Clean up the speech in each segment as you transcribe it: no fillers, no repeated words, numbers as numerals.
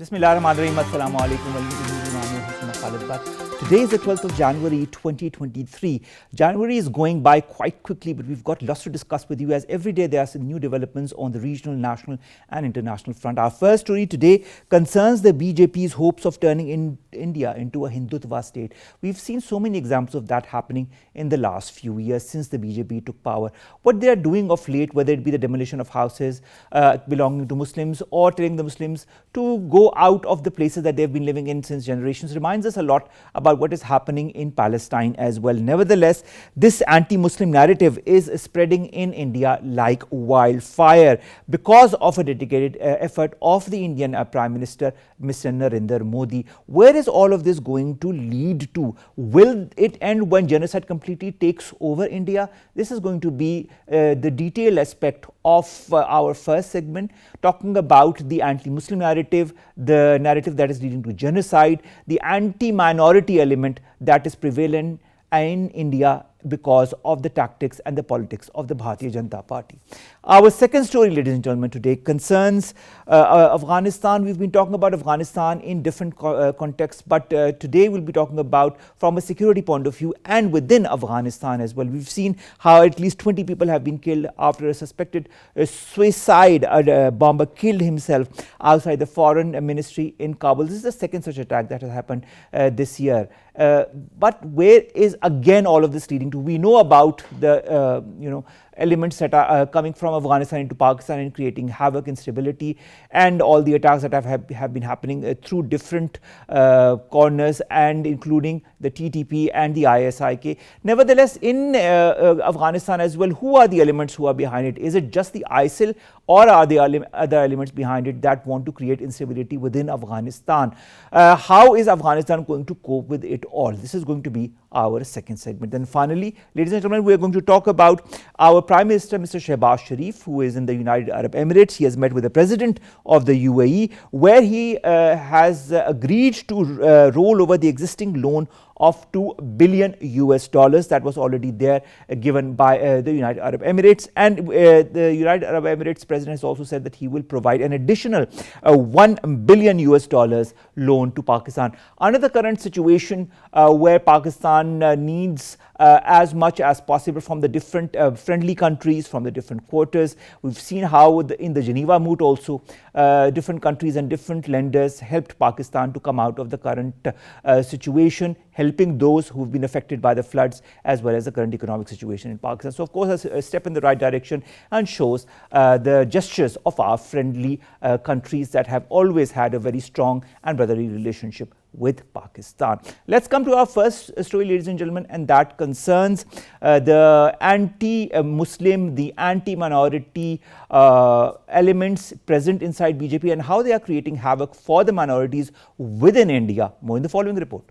Bismillahirrahmanirrahim. Assalamu alaikum. Khalid. Today is the 12th of January 2023. January is going by quite quickly, but we've got lots to discuss with you as every day there are some new developments on the regional, national and international front. Our first story today concerns the BJP's hopes of turning India into a Hindutva state. We've seen so many examples of that happening in the last few years since the BJP took power. What they are doing of late, whether it be the demolition of houses belonging to Muslims or telling the Muslims to go out of the places that they've been living in since generations, reminds us a lot about what is happening in Palestine as well. Nevertheless, this anti-Muslim narrative is spreading in India like wildfire because of a dedicated effort of the Indian Prime Minister, Mr. Narendra Modi. Where is all of this going to lead to? Will it end when genocide completely takes over India? This is going to be the detailed aspect of our first segment, talking about the anti-Muslim narrative, the narrative that is leading to genocide, the anti-minority element that is prevalent in India because of the tactics and the politics of the Bharatiya Janata Party. Our second story, ladies and gentlemen, today concerns Afghanistan. We've been talking about Afghanistan in different contexts, but today we'll be talking about from a security point of view and within Afghanistan as well. We've seen how at least 20 people have been killed after a suspected suicide bomber killed himself outside the foreign ministry in Kabul. This is the second such attack that has happened this year. But where is again all of this leading to? We know about the elements that are coming from Afghanistan into Pakistan and creating havoc, instability, and all the attacks that have been happening through different corners, and including the TTP and the ISIK. Nevertheless, in Afghanistan as well, who are the elements who are behind it? Is it just the ISIL, or are there other elements behind it that want to create instability within Afghanistan? How is Afghanistan going to cope with it all? This is going to be our second segment. Then finally, ladies and gentlemen, we are going to talk about our Prime Minister, Mr. Shehbaz Sharif, who is in the United Arab Emirates. He has met with the President of the UAE, where he has agreed to roll over the existing loan of $2 billion that was already there given by the United Arab Emirates. And the United Arab Emirates President has also said that he will provide an additional $1 billion loan to Pakistan. Under the current situation where Pakistan needs as much as possible from the different friendly countries, from the different quarters. We've seen how in the Geneva mood also different countries and different lenders helped Pakistan to come out of the current situation, helping those who've been affected by the floods as well as the current economic situation in Pakistan. So of course a step in the right direction and shows the gestures of our friendly countries that have always had a very strong and brotherly relationship with Pakistan. Let's come to our first story, ladies and gentlemen, and that concerns the anti-Muslim, the anti-minority elements present inside BJP and how they are creating havoc for the minorities within India. More in the following report.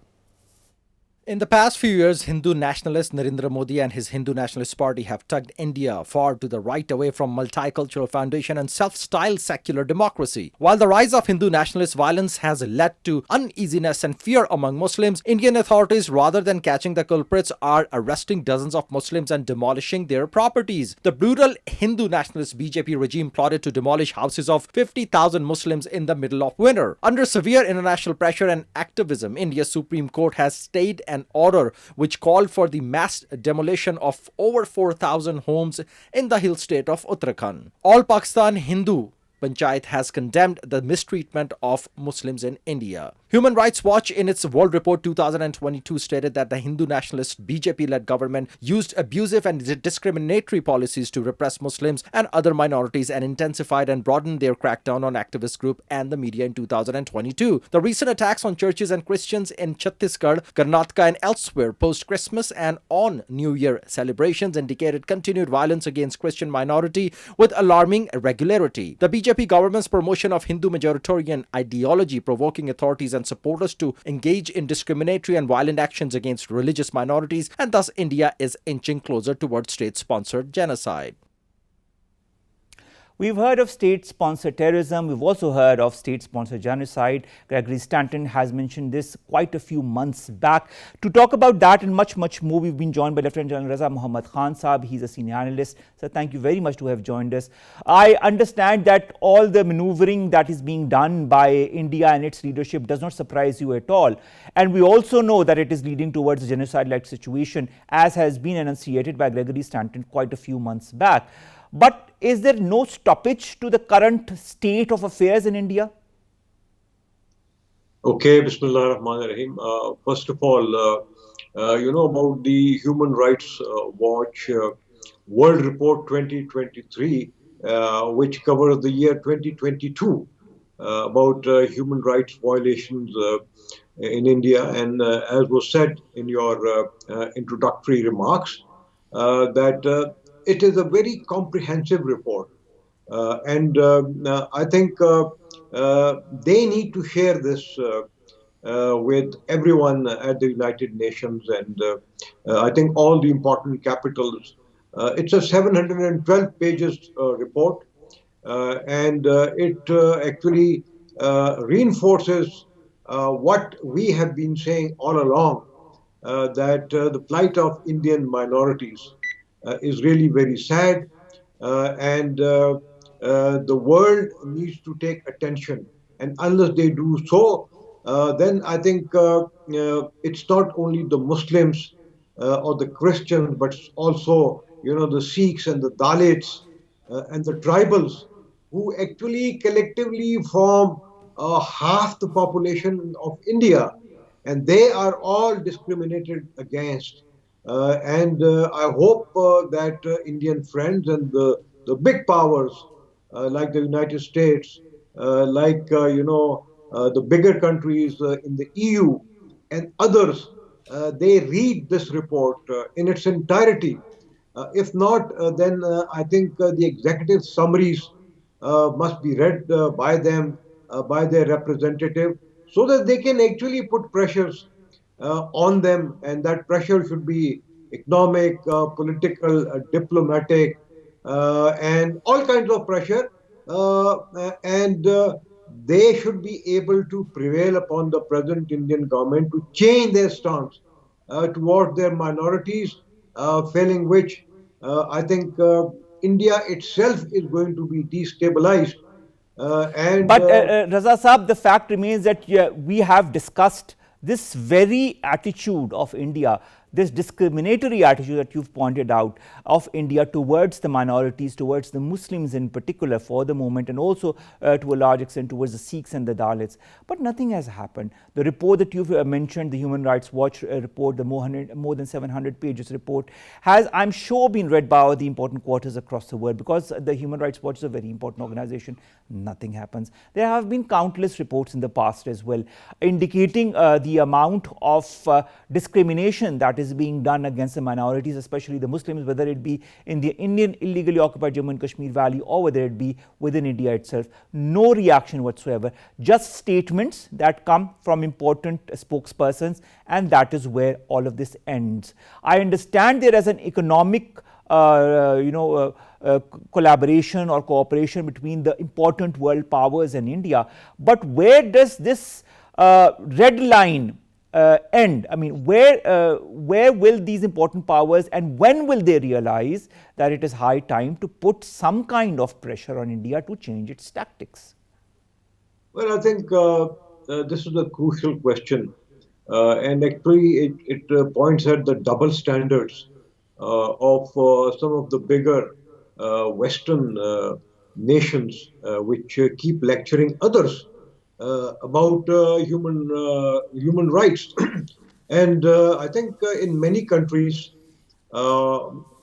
In the past few years, Hindu nationalist Narendra Modi and his Hindu Nationalist Party have tugged India far to the right away from multicultural foundation and self-styled secular democracy. While the rise of Hindu nationalist violence has led to uneasiness and fear among Muslims, Indian authorities, rather than catching the culprits, are arresting dozens of Muslims and demolishing their properties. The brutal Hindu nationalist BJP regime plotted to demolish houses of 50,000 Muslims in the middle of winter. Under severe international pressure and activism, India's Supreme Court has stayed an order which called for the mass demolition of over 4,000 homes in the hill state of Uttarakhand. All Pakistan Hindu Panchayat has condemned the mistreatment of Muslims in India. Human Rights Watch in its World Report 2022 stated that the Hindu nationalist BJP-led government used abusive and discriminatory policies to repress Muslims and other minorities and intensified and broadened their crackdown on activist groups and the media in 2022. The recent attacks on churches and Christians in Chhattisgarh, Karnataka and elsewhere post-Christmas and on New Year celebrations indicated continued violence against Christian minority with alarming regularity. The BJP government's promotion of Hindu majoritarian ideology provoking authorities and supporters to engage in discriminatory and violent actions against religious minorities, and thus India is inching closer towards state-sponsored genocide. We've heard of state-sponsored terrorism. We've also heard of state-sponsored genocide. Gregory Stanton has mentioned this quite a few months back. To talk about that and much, much more, we've been joined by Lieutenant General Raza Muhammad Khan Saab. He's a senior analyst. So thank you very much to have joined us. I understand that all the maneuvering that is being done by India and its leadership does not surprise you at all. And we also know that it is leading towards a genocide-like situation, as has been enunciated by Gregory Stanton quite a few months back. But is there no stoppage to the current state of affairs in India? Okay, Bismillah ar-Rahman ar-Rahim. First of all, about the Human Rights Watch World Report 2023, which covers the year 2022 about human rights violations in India. And as was said in your introductory remarks, that it is a very comprehensive report. And I think they need to share this with everyone at the United Nations and I think all the important capitals. It's a 712 pages report and it actually reinforces what we have been saying all along, that the plight of Indian minorities is really very sad, and the world needs to take attention. And unless they do so, then I think it's not only the Muslims or the Christians, but also the Sikhs and the Dalits and the tribals who actually collectively form half the population of India, and they are all discriminated against. And I hope that Indian friends and the big powers like the United States, like the bigger countries in the EU and others, they read this report in its entirety. If not, then I think the executive summaries must be read by them, by their representative, so that they can actually put pressures on them, and that pressure should be economic, political, diplomatic, and all kinds of pressure, and they should be able to prevail upon the present Indian government to change their stance towards their minorities, failing which I think India itself is going to be destabilized. But Raza Saab, the fact remains that we have discussed this very attitude of India, this discriminatory attitude that you've pointed out of India towards the minorities, towards the Muslims in particular for the moment, and also to a large extent towards the Sikhs and the Dalits. But nothing has happened. The report that you've mentioned, the Human Rights Watch report, the more than 700 pages report, has, I'm sure, been read by all the important quarters across the world, because the Human Rights Watch is a very important organization. Nothing happens. There have been countless reports in the past as well, indicating the amount of discrimination that is being done against the minorities, especially the Muslims, whether it be in the Indian illegally occupied Jammu and Kashmir Valley or whether it be within India itself. No reaction whatsoever, just statements that come from important spokespersons, and that is where all of this ends. I understand there is an economic collaboration or cooperation between the important world powers and India, but where does this red line end? I mean, where will these important powers, and when will they realize that it is high time to put some kind of pressure on India to change its tactics? Well, I think this is a crucial question, and actually it points at the double standards of some of the bigger Western nations, which keep lecturing others about human rights. And I think in many countries,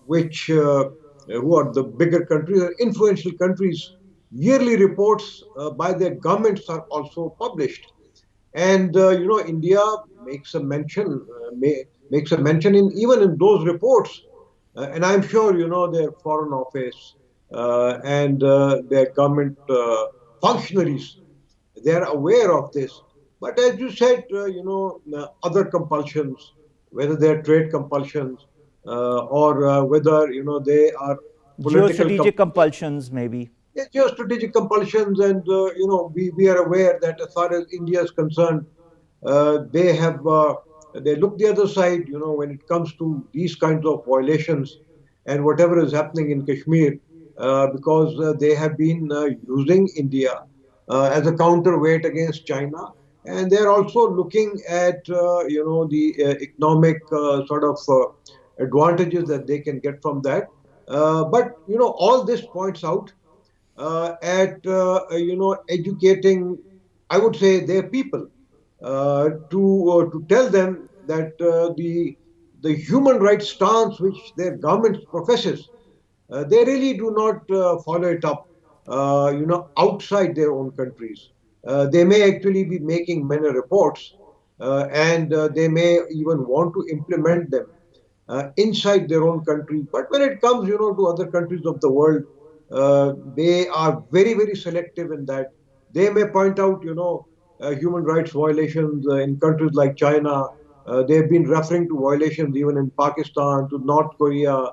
which who are the bigger countries, influential countries, yearly reports by their governments are also published. And India makes a mention, in even in those reports. And I'm sure their foreign office and their government functionaries, they are aware of this. But as you said, other compulsions, whether they're trade compulsions or whether they are political geostrategic compulsions, maybe. It's geostrategic compulsions, and we are aware that as far as India is concerned, they have they look the other side. When it comes to these kinds of violations and whatever is happening in Kashmir, because they have been using India as a counterweight against China, and they are also looking at the economic sort of advantages that they can get from that. But all this points out at educating, I would say, their people to tell them that the human rights stance which their government professes, they really do not follow it up, outside their own countries. They may actually be making many reports, and they may even want to implement them inside their own country. But when it comes, to other countries of the world, they are very, very selective in that. They may point out, human rights violations in countries like China. They've been referring to violations even in Pakistan, to North Korea,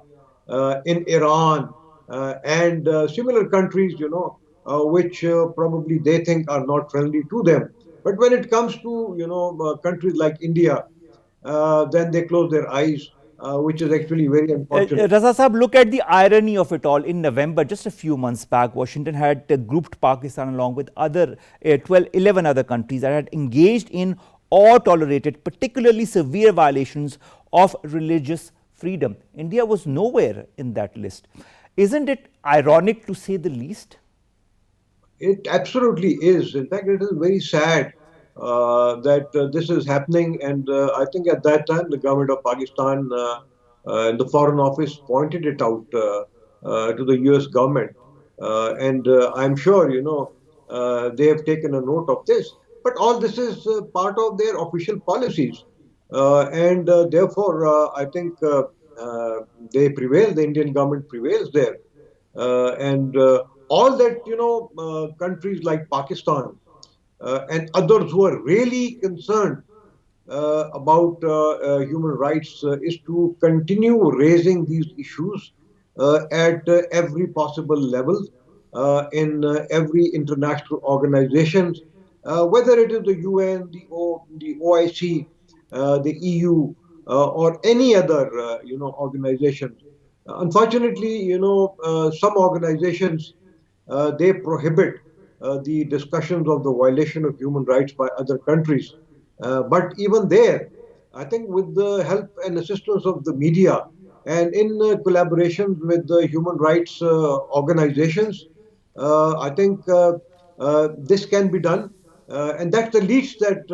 in Iran, and similar countries, which probably they think are not friendly to them. But when it comes to, countries like India, then they close their eyes, which is actually very unfortunate. Raza Saab, look at the irony of it all. In November, just a few months back, Washington had grouped Pakistan along with other 11 other countries that had engaged in or tolerated particularly severe violations of religious freedom. India was nowhere in that list. Isn't it ironic, to say the least? It absolutely is. In fact, it is very sad that this is happening. And I think at that time, the government of Pakistan and the Foreign Office pointed it out to the US government. And I'm sure, they have taken a note of this. But all this is part of their official policies. And therefore, I think they prevail, the Indian government prevails there. And all that, countries like Pakistan and others who are really concerned about human rights is to continue raising these issues at every possible level in every international organization, whether it is the UN, the OIC, the EU, or any other organization. Unfortunately, some organizations they prohibit the discussions of the violation of human rights by other countries. But even there, I think with the help and assistance of the media and in collaboration with the human rights organizations, I think this can be done. And that's the least that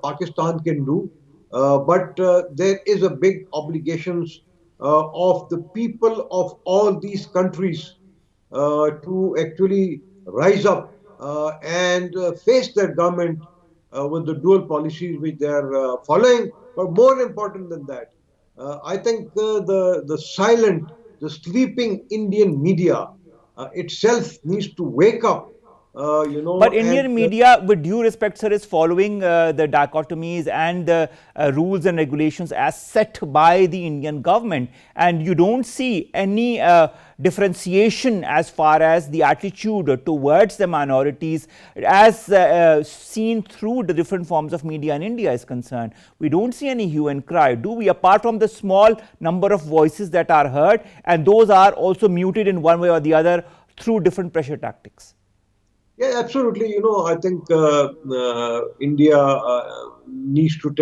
Pakistan can do. But there is a big obligations of the people of all these countries to actually rise up and face their government with the dual policies which they are following. But more important than that, I think the silent, the sleeping Indian media itself needs to wake up. But And Indian media, with due respect, sir, is following the dichotomies and the rules and regulations as set by the Indian government. And you don't see any differentiation as far as the attitude towards the minorities as seen through the different forms of media in India is concerned. We don't see any hue and cry, do we? Apart from the small number of voices that are heard, and those are also muted in one way or the other through different pressure tactics. yeah, absolutely. I think India needs to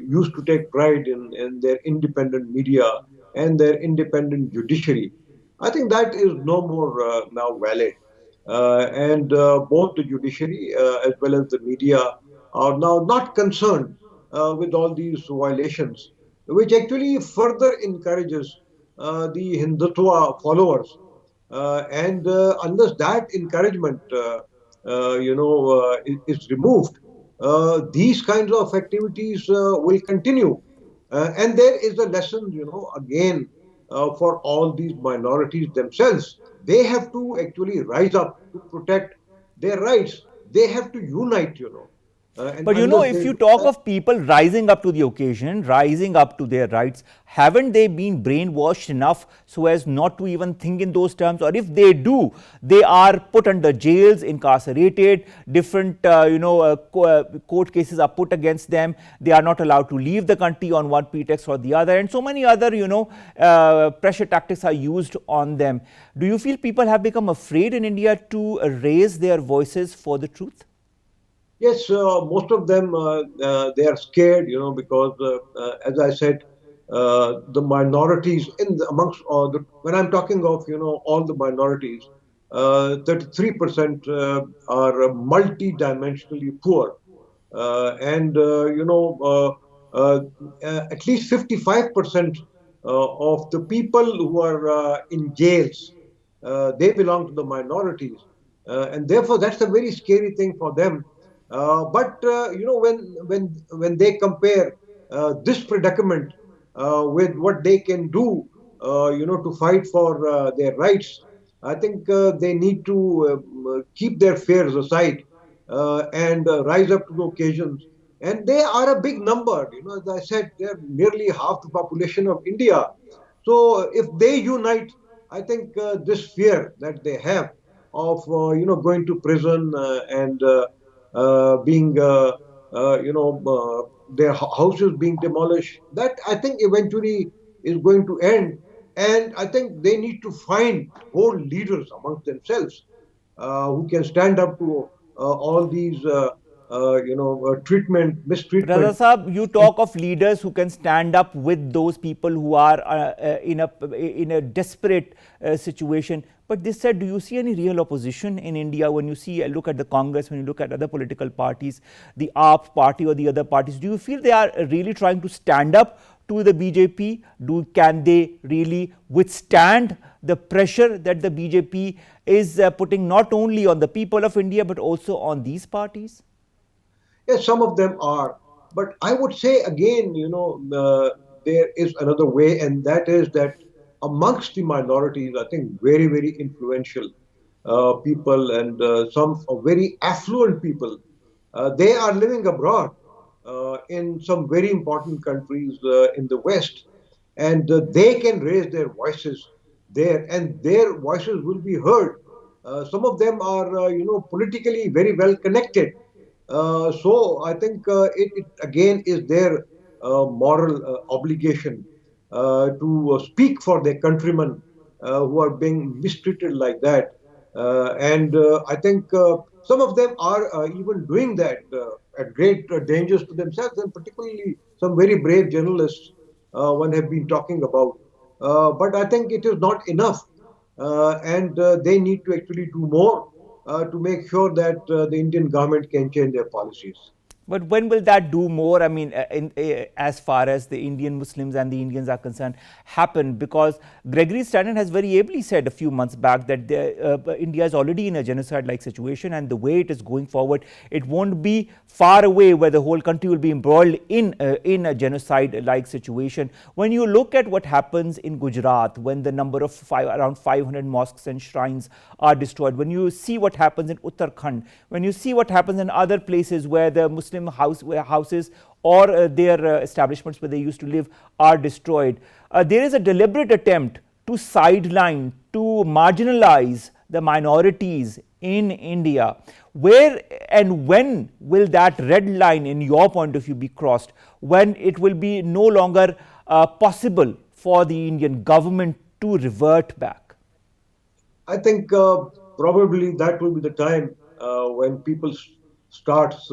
used to take pride in their independent media and their independent judiciary. I think that is no more now valid. And both the judiciary as well as the media are now not concerned with all these violations, which actually further encourages the Hindutva followers. And unless that encouragement, is removed, these kinds of activities will continue. And there is a lesson, again, for all these minorities themselves. They have to actually rise up to protect their rights. They have to unite, And But you know, unless if they you do talk that, of people rising up to the occasion, rising up to their rights, haven't they been brainwashed enough so as not to even think in those terms? Or if they do, they are put under jails, incarcerated, different, court cases are put against them. They are not allowed to leave the country on one pretext or the other. And so many other, pressure tactics are used on them. Do you feel people have become afraid in India to raise their voices for the truth? yes, most of them they are scared, because as I said, the minorities amongst when I'm talking of all the minorities, 33% are multi-dimensionally poor, and at least 55% of the people who are in jails, they belong to the minorities, and therefore that's a very scary thing for them. But when they compare this predicament with what they can do, to fight for their rights, I think they need to keep their fears aside and rise up to the occasions. And they are a big number. As I said, they're nearly half the population of India. So if they unite, I think this fear that they have of going to prison and being their houses being demolished, that I think eventually is going to end. And I think they need to find whole leaders amongst themselves who can stand up to all these Raza mistreatment. Saab, you talk of leaders who can stand up with those people who are in a desperate situation. But this said, do you see any real opposition in India when you look at the Congress, when you look at other political parties, the AAP party or the other parties? Do you feel they are really trying to stand up to the BJP? Can they really withstand the pressure that the BJP is putting not only on the people of India but also on these parties? Yes, some of them are. But I would say again, there is another way, and that is that amongst the minorities, I think very, very influential people and some very affluent people, they are living abroad in some very important countries in the West, and they can raise their voices there, and their voices will be heard. Some of them are, politically very well connected. So I think it again is their moral obligation to speak for their countrymen who are being mistreated like that. And I think some of them are even doing that at great dangers to themselves, and particularly some very brave journalists one have been talking about. But I think it is not enough, and they need to actually do more to make sure that the Indian government can change their policies. But when will that do more? I mean, as far as the Indian Muslims and the Indians are concerned, happen? Because Gregory Stanton has very ably said a few months back that India is already in a genocide-like situation, and the way it is going forward, it won't be far away where the whole country will be embroiled in a genocide-like situation. When you look at what happens in Gujarat, when the number of around 500 mosques and shrines are destroyed, when you see what happens in Uttarakhand, when you see what happens in other places where the Muslim houses or their establishments where they used to live are destroyed, there is a deliberate attempt to sideline, to marginalize the minorities in India. Where and when will that red line, in your point of view, be crossed? When it will be no longer possible for the Indian government to revert back? I think probably that will be the time when people starts,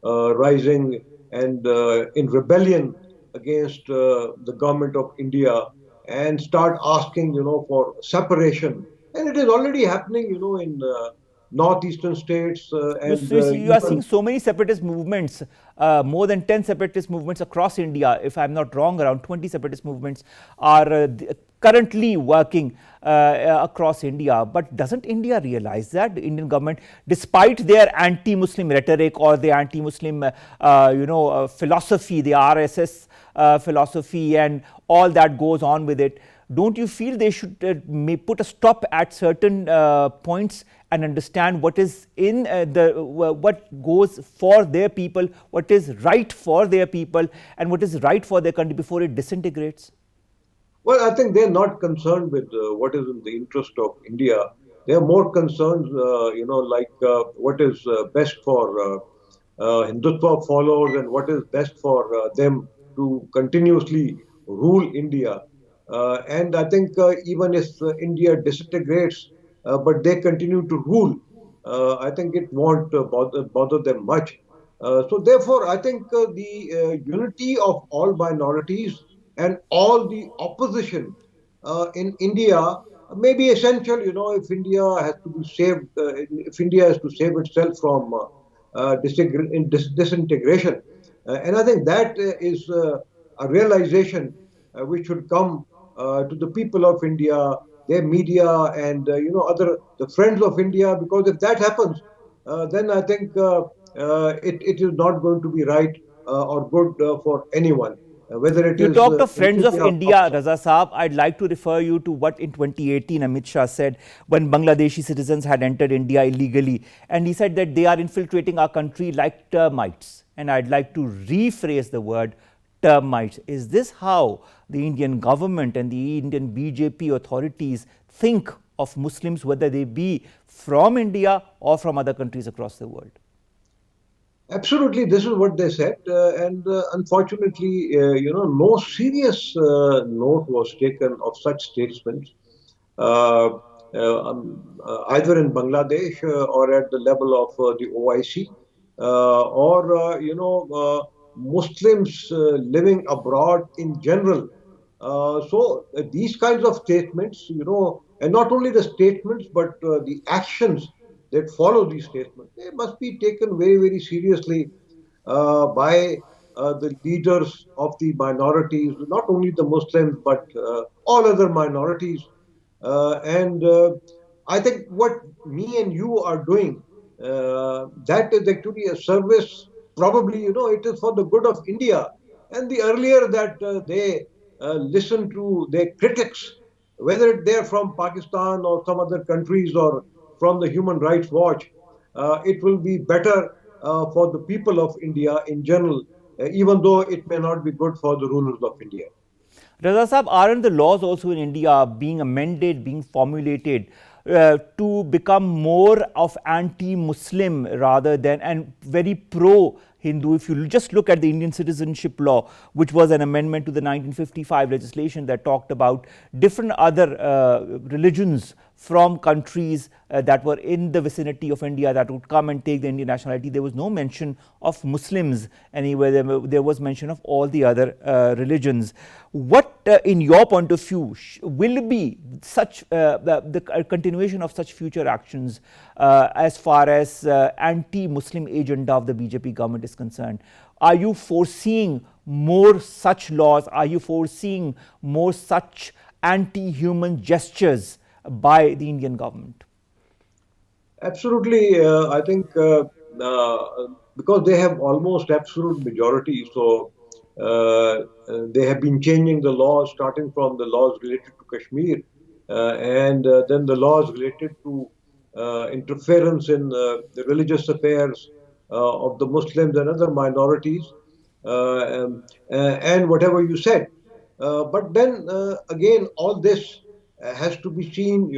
rising and in rebellion against the government of India and start asking, for separation. And it is already happening, in northeastern states and You are seeing even. so many separatist movements, more than 10 separatist movements across India. If I'm not wrong, around 20 separatist movements are currently working across India. But doesn't India realize that the Indian government, despite their anti-Muslim rhetoric or the anti-Muslim, philosophy, the RSS philosophy and all that goes on with it, don't you feel they should may put a stop at certain points and understand what is in what goes for their people, what is right for their people, and what is right for their country before it disintegrates? Well, I think they're not concerned with what is in the interest of India. They are more concerned, like what is best for Hindutva followers and what is best for them to continuously rule India. And I think even if India disintegrates, but they continue to rule, I think it won't bother them much. So therefore, I think the unity of all minorities and all the opposition in India may be essential. If India has to be saved, if India has to save itself from disintegration, and I think that is a realization which should come to the people of India, their media, and the friends of India. Because if that happens, then I think it is not going to be right or good for anyone. Whether it You is talked of in friends of India or India, outside. Raza Saab. I'd like to refer you to what in 2018 Amit Shah said when Bangladeshi citizens had entered India illegally. And he said that they are infiltrating our country like termites. And I'd like to rephrase the word termites. Is this how the Indian government and the Indian BJP authorities think of Muslims, whether they be from India or from other countries across the world? Absolutely, this is what they said, and unfortunately, no serious note was taken of such statements, either in Bangladesh or at the level of the OIC, or Muslims living abroad in general. So these kinds of statements, and not only the statements but the actions that follow these statements, they must be taken very, very seriously by the leaders of the minorities, not only the Muslims but all other minorities. And I think what me and you are doing, that is actually a service. Probably, it is for the good of India. And the earlier that they listen to their critics, whether they're from Pakistan or some other countries or from the Human Rights Watch, it will be better for the people of India in general, even though it may not be good for the rulers of India. Raza Saab, aren't the laws also in India being amended, being formulated to become more of anti-Muslim rather than and very pro-Hindu? If you just look at the Indian citizenship law, which was an amendment to the 1955 legislation that talked about different other religions from countries that were in the vicinity of India that would come and take the Indian nationality, there was no mention of Muslims anywhere. There was mention of all the other religions. What, in your point of view, will be such the continuation of such future actions as far as anti-Muslim agenda of the BJP government is concerned? Are you foreseeing more such laws? Are you foreseeing more such anti-human gestures by the Indian government? Absolutely. I think because they have almost absolute majority, so they have been changing the laws, starting from the laws related to Kashmir, and then the laws related to interference in the religious affairs of the Muslims and other minorities, and whatever you said. But then again, all this has to be seen,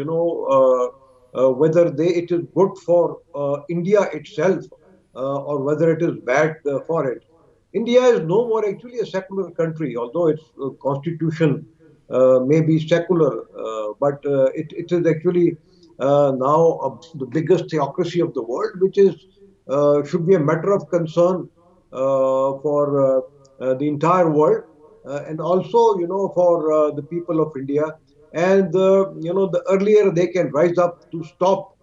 whether it is good for India itself or whether it is bad for it. India is no more actually a secular country, although its constitution may be secular, but it is actually now the biggest theocracy of the world, which is should be a matter of concern for the entire world, and also for the people of India. And the earlier they can rise up to stop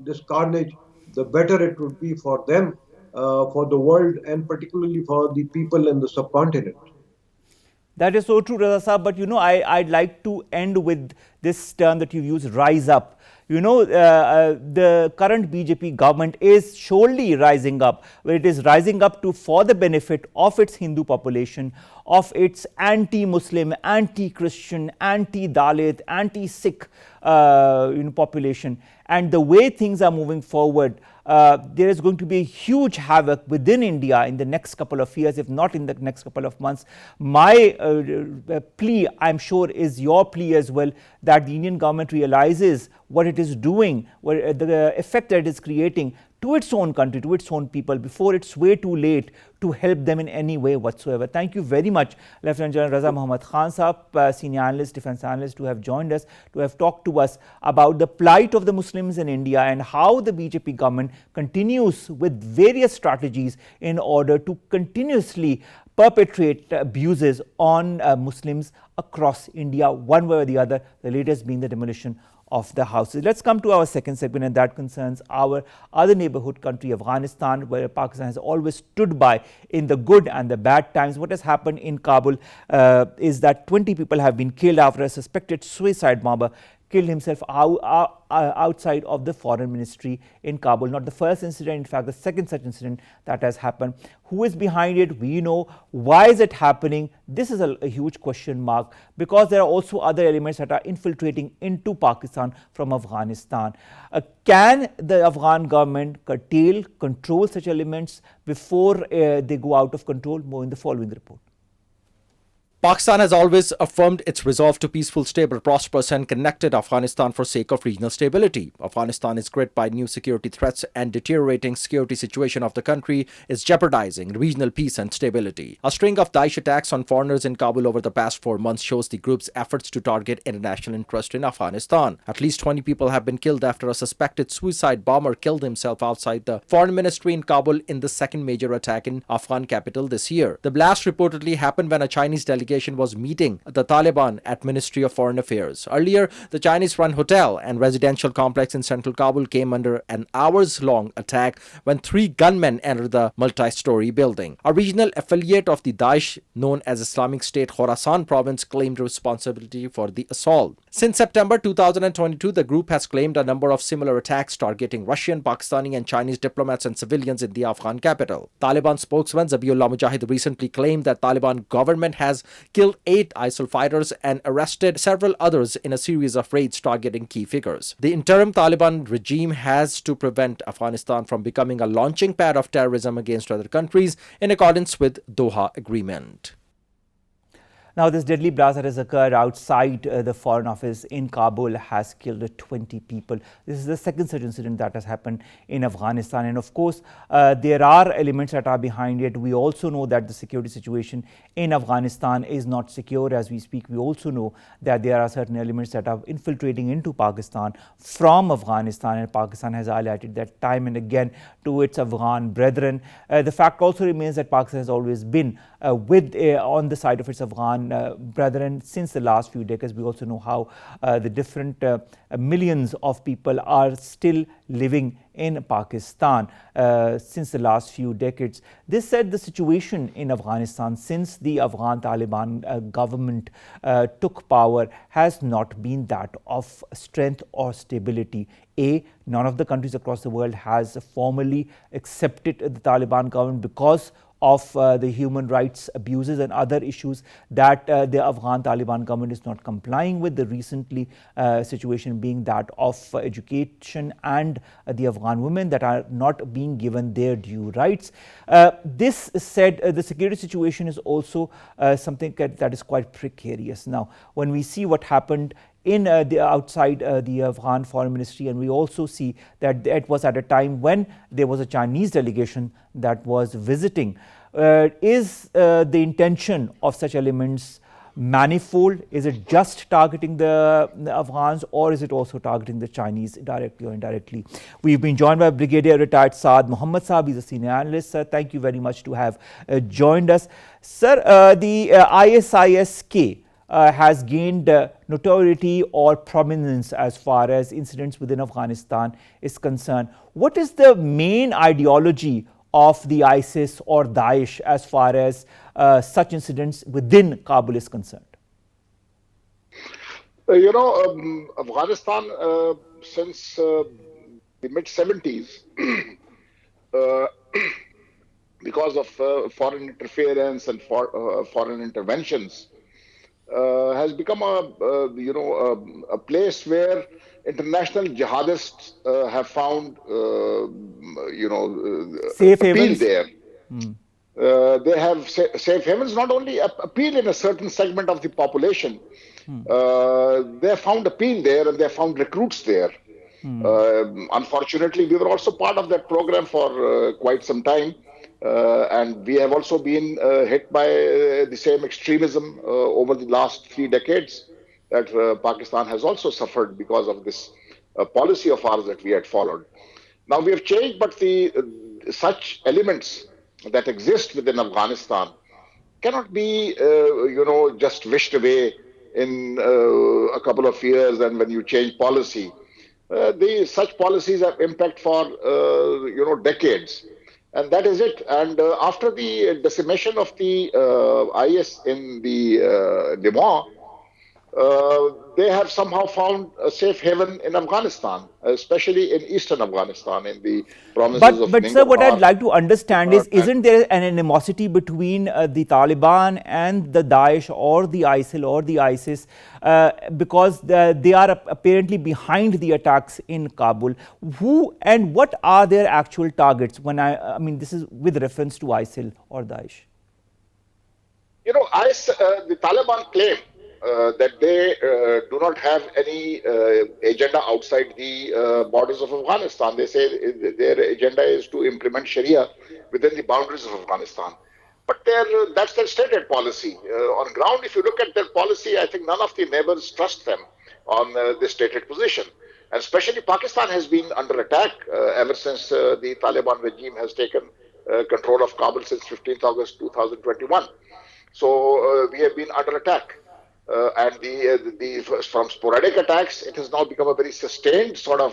this carnage, the better it would be for them, for the world, and particularly for the people in the subcontinent. That is so true, Raza Saab. But I'd like to end with this term that you use, rise up. The current BJP government is surely rising up, where it is rising up to for the benefit of its Hindu population, of its anti-Muslim, anti-Christian, anti-Dalit, anti-Sikh population. And the way things are moving forward, there is going to be a huge havoc within India in the next couple of years, if not in the next couple of months. My plea, I'm sure, is your plea as well, that the Indian government realizes what it is doing, the effect that it is creating to its own country, to its own people, before it's way too late to help them in any way whatsoever. Thank you very much, Lieutenant General Raza Muhammad Khan Saab, Senior Analyst, Defense Analyst, to have joined us, to have talked to us about the plight of the Muslims in India and how the BJP government continues with various strategies in order to continuously perpetrate abuses on Muslims across India, one way or the other, the latest being the demolition of the houses. Let's come to our second segment, and that concerns our other neighborhood country, Afghanistan, where Pakistan has always stood by in the good and the bad times. What has happened in Kabul is that 20 people have been killed after a suspected suicide bomber killed himself outside of the foreign ministry in Kabul. Not the first incident, in fact, the second such incident that has happened. Who is behind it? We know. Why is it happening? This is a huge question mark, because there are also other elements that are infiltrating into Pakistan from Afghanistan. Can the Afghan government curtail, control such elements before they go out of control? More in the following report. Pakistan has always affirmed its resolve to peaceful, stable, prosperous and connected Afghanistan for sake of regional stability. Afghanistan is gripped by new security threats, and deteriorating security situation of the country is jeopardizing regional peace and stability. A string of Daesh attacks on foreigners in Kabul over the past 4 months shows the group's efforts to target international interest in Afghanistan. At least 20 people have been killed after a suspected suicide bomber killed himself outside the foreign ministry in Kabul in the second major attack in Afghan capital this year. The blast reportedly happened when a Chinese delegation was meeting the Taliban at Ministry of Foreign Affairs. Earlier, the Chinese-run hotel and residential complex in central Kabul came under an hours-long attack when 3 gunmen entered the multi-story building. A regional affiliate of the Daesh, known as Islamic State Khorasan province, claimed responsibility for the assault. Since September 2022, the group has claimed a number of similar attacks targeting Russian, Pakistani and Chinese diplomats and civilians in the Afghan capital. Taliban spokesman Zabiullah Mujahid recently claimed that Taliban government has killed 8 ISIL fighters and arrested several others in a series of raids targeting key figures. The interim Taliban regime has to prevent Afghanistan from becoming a launching pad of terrorism against other countries in accordance with Doha Agreement. Now, this deadly blast that has occurred outside the Foreign Office in Kabul has killed 20 people. This is the second such incident that has happened in Afghanistan. And of course, there are elements that are behind it. We also know that the security situation in Afghanistan is not secure as we speak. We also know that there are certain elements that are infiltrating into Pakistan from Afghanistan, and Pakistan has highlighted that time and again to its Afghan brethren. The fact also remains that Pakistan has always been on the side of its Afghan brethren since the last few decades. We also know how the different millions of people are still living in Pakistan since the last few decades. This said, the situation in Afghanistan since the Afghan Taliban government took power has not been that of strength or stability. None of the countries across the world has formally accepted the Taliban government because of the human rights abuses and other issues that the Afghan Taliban government is not complying with. The recently situation being that of education and the Afghan women that are not being given their due rights. This said, the security situation is also something that is quite precarious. Now, when we see what happened in outside the Afghan Foreign Ministry, and we also see that it was at a time when there was a Chinese delegation that was visiting. Is the intention of such elements manifold? Is it just targeting the Afghans, or is it also targeting the Chinese directly or indirectly? We've been joined by Brigadier retired Saad Muhammad Saab. He's a senior analyst. Sir, thank you very much to have joined us. Sir, the ISIS-K has gained notoriety or prominence as far as incidents within Afghanistan is concerned. What is the main ideology of the ISIS or Daesh as far as such incidents within Kabul is concerned? Afghanistan since the mid 70s, uh, because of foreign interference and foreign interventions, has become a place where international jihadists have found Safe appeal havens. there. They have safe havens, not only appeal in a certain segment of the population. They have found appeal there, and they have found recruits there. Unfortunately, we were also part of that program for quite some time. And we have also been hit by the same extremism over the last 3 decades that Pakistan has also suffered because of this policy of ours that we had followed. Now we have changed, but such elements that exist within Afghanistan cannot be, just wished away in a couple of years. And when you change policy, such policies have impact for decades. And that is it. And after the decimation of the IS in the Levant, they have somehow found a safe haven in Afghanistan, especially in eastern Afghanistan, in the provinces of But sir, what I'd Nangarhar. like to understand is, isn't there an animosity between the Taliban and the Daesh or the ISIL or the ISIS because they are apparently behind the attacks in Kabul? Who and what are their actual targets? I mean, this is with reference to ISIL or Daesh. The Taliban claim that they do not have any agenda outside the borders of Afghanistan. They say their agenda is to implement Sharia within the boundaries of Afghanistan. But that's their stated policy. On ground, if you look at their policy, I think none of the neighbors trust them on this stated position. And especially Pakistan has been under attack ever since the Taliban regime has taken control of Kabul since 15th August 2021. So we have been under attack. And from sporadic attacks, it has now become a very sustained sort of,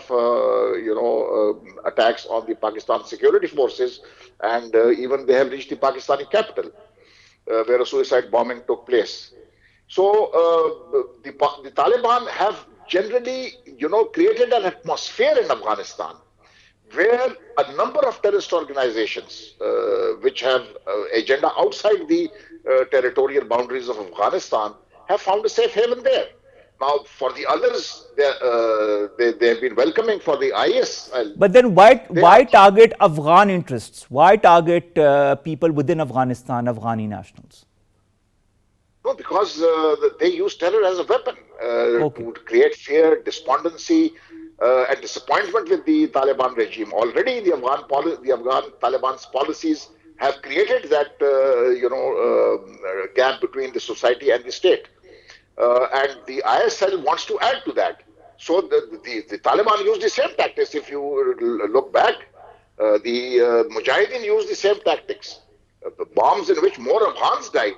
attacks on the Pakistan security forces. And even they have reached the Pakistani capital, where a suicide bombing took place. So the Taliban have generally, created an atmosphere in Afghanistan where a number of terrorist organizations which have agenda outside the territorial boundaries of Afghanistan have found a safe haven there. Now, for the others, they have been welcoming for the IS. But then why target Afghan interests? Why target people within Afghanistan, Afghani nationals? No, because they use terror as a weapon to create fear, despondency, and disappointment with the Taliban regime. Already, the Afghan Taliban's policies have created that gap between the society and the state. And the ISL wants to add to that. So the Taliban used the same tactics. If you look back, the Mujahideen used the same tactics. Bombs in which more Afghans died,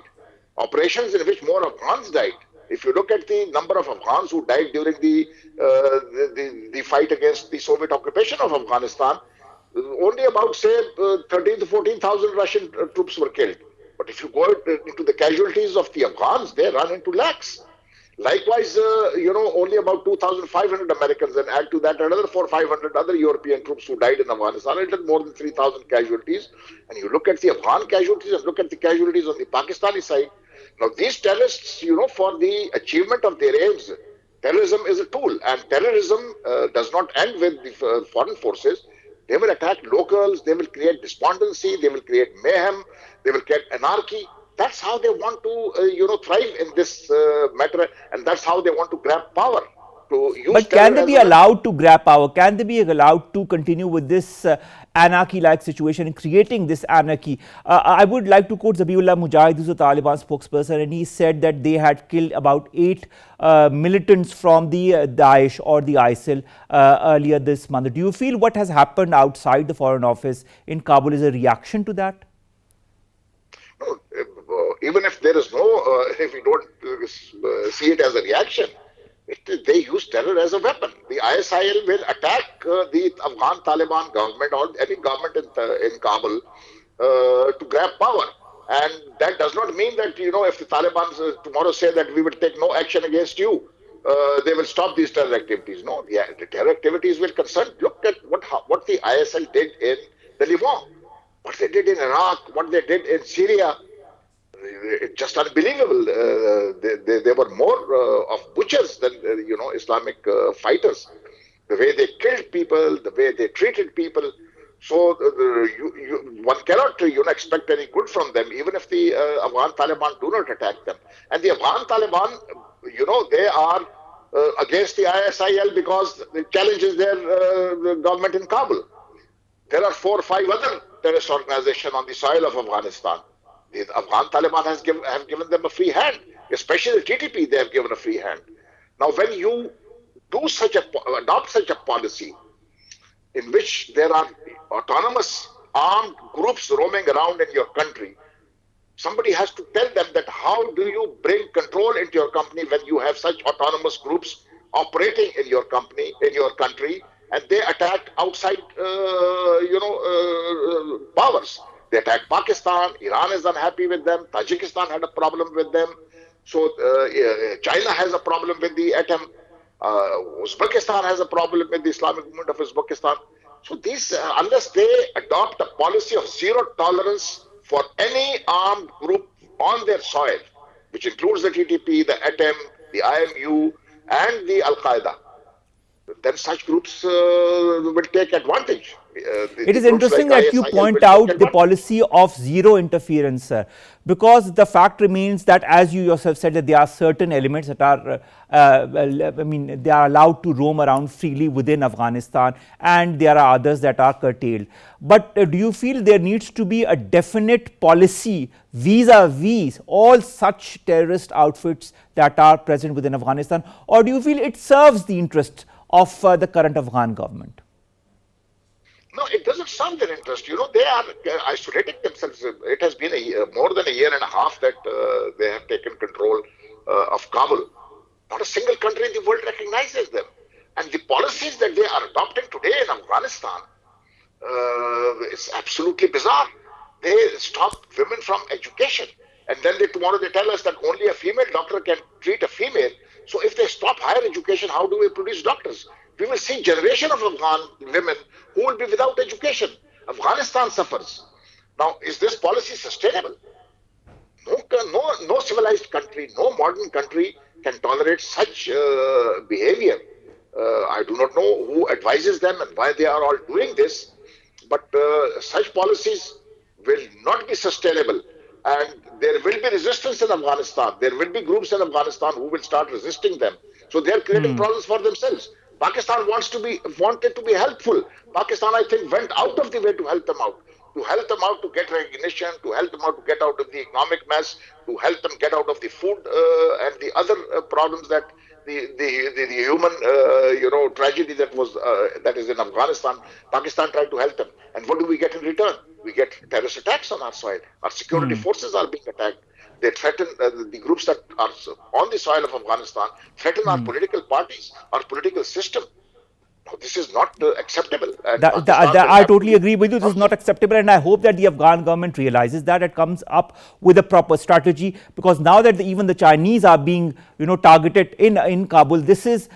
operations in which more Afghans died. If you look at the number of Afghans who died during the fight against the Soviet occupation of Afghanistan, only about, say, 13,000 to 14,000 Russian troops were killed. But if you go into the casualties of the Afghans, they run into lakhs. Likewise, only about 2,500 Americans, and add to that another 400-500 other European troops who died in Afghanistan. It had more than 3,000 casualties. And you look at the Afghan casualties and look at the casualties on the Pakistani side. Now, these terrorists, for the achievement of their aims, terrorism is a tool. And terrorism does not end with the foreign forces. They will attack locals, they will create despondency, they will create mayhem, they will create anarchy. That's how they want to, thrive in this matter, and that's how they want to grab power. But can they be allowed to grab power? Can they be allowed to continue with this anarchy-like situation and creating this anarchy? I would like to quote Zabiullah Mujahid, who's a Taliban spokesperson, and he said that they had killed about 8 militants from the Daesh or the ISIL earlier this month. Do you feel what has happened outside the Foreign Office in Kabul is a reaction to that? No, even if there is if we don't see it as a reaction, they use terror as a weapon. The ISIL will attack the Afghan Taliban government or any government in Kabul to grab power. And that does not mean that, if the Taliban tomorrow say that we will take no action against you, they will stop these terror activities. No, the terror activities will concern. Look at what the ISL did in the Levant, what they did in Iraq, what they did in Syria. It's just unbelievable. They were more of butchers than Islamic fighters. The way they killed people, the way they treated people. So one cannot expect any good from them, even if the Afghan Taliban do not attack them. And the Afghan Taliban, they are against the ISIL because it challenges their government in Kabul. There are 4 or 5 other terrorist organizations on the soil of Afghanistan. The Afghan Taliban have given them a free hand, especially the TTP. They have given a free hand. Now, when you adopt such a policy in which there are autonomous armed groups roaming around in your country, somebody has to tell them that how do you bring control into your company when you have such autonomous groups operating in your company, in your country, and they attack outside, powers. They attacked Pakistan. Iran is unhappy with them. Tajikistan had a problem with them. So China has a problem with the atom. Uzbekistan has a problem with the Islamic movement of Uzbekistan. So these, unless they adopt a policy of zero tolerance for any armed group on their soil, which includes the TTP, the ATM, the IMU, and the Al-Qaeda, then such groups will take advantage. It is interesting that you point out the policy of zero interference, sir, because the fact remains that, as you yourself said, that there are certain elements that are, they are allowed to roam around freely within Afghanistan, and there are others that are curtailed. But do you feel there needs to be a definite policy vis-a-vis all such terrorist outfits that are present within Afghanistan, or do you feel it serves the interest of the current Afghan government? No, it doesn't serve their interest. They are isolating themselves. It has been more than a year and a half that they have taken control of Kabul. Not a single country in the world recognizes them. And the policies that they are adopting today in Afghanistan, it's absolutely bizarre. They stop women from education. And then tomorrow they tell us that only a female doctor can treat a female. So if they stop higher education, how do we produce doctors? We will see generation of Afghan women who will be without education. Afghanistan suffers. Now, is this policy sustainable? No civilized country, no modern country can tolerate such behavior. I do not know who advises them and why they are all doing this, but such policies will not be sustainable. And there will be resistance in Afghanistan. There will be groups in Afghanistan who will start resisting them. So they are creating problems for themselves. Pakistan wanted to be helpful. Pakistan, I think, went out of the way to help them out. To get recognition, to help them out to get out of the economic mess, to help them get out of the food and the other problems that the human tragedy that is in Afghanistan. Pakistan tried to help them, and what do we get in return? We get terrorist attacks on our soil. Our security forces are being attacked. They threaten the groups that are on the soil of Afghanistan, threaten our political parties, our political system. No, this is not acceptable. I totally agree with you. This is not acceptable, and I hope that the Afghan government realizes that it comes up with a proper strategy. Because now that even the Chinese are being, targeted in Kabul, this is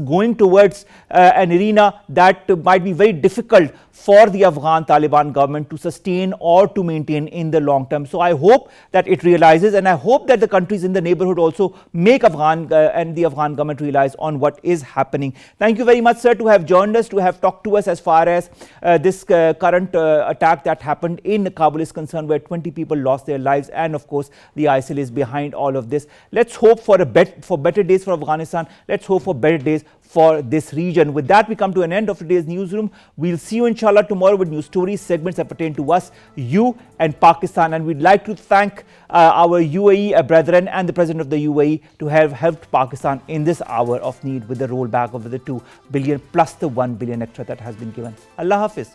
going towards an arena that might be very difficult for the Afghan Taliban government to sustain or to maintain in the long term. So I hope that it realizes, and I hope that the countries in the neighborhood also make Afghan and the Afghan government realize on what is happening. Thank you very much, sir, to have joined us, to have talked to us as far as this current attack that happened in Kabul is concerned, where 20 people lost their lives, and of course the ISIL is behind all of this. Let's hope for better days for Afghanistan. Let's hope for better days for this region. With that, we come to an end of today's newsroom. We'll see you inshallah tomorrow with news stories, segments that pertain to us, you and Pakistan. And we'd like to thank our UAE brethren and the President of the UAE to have helped Pakistan in this hour of need with the rollback of the 2 billion plus the 1 billion extra that has been given. Allah Hafiz.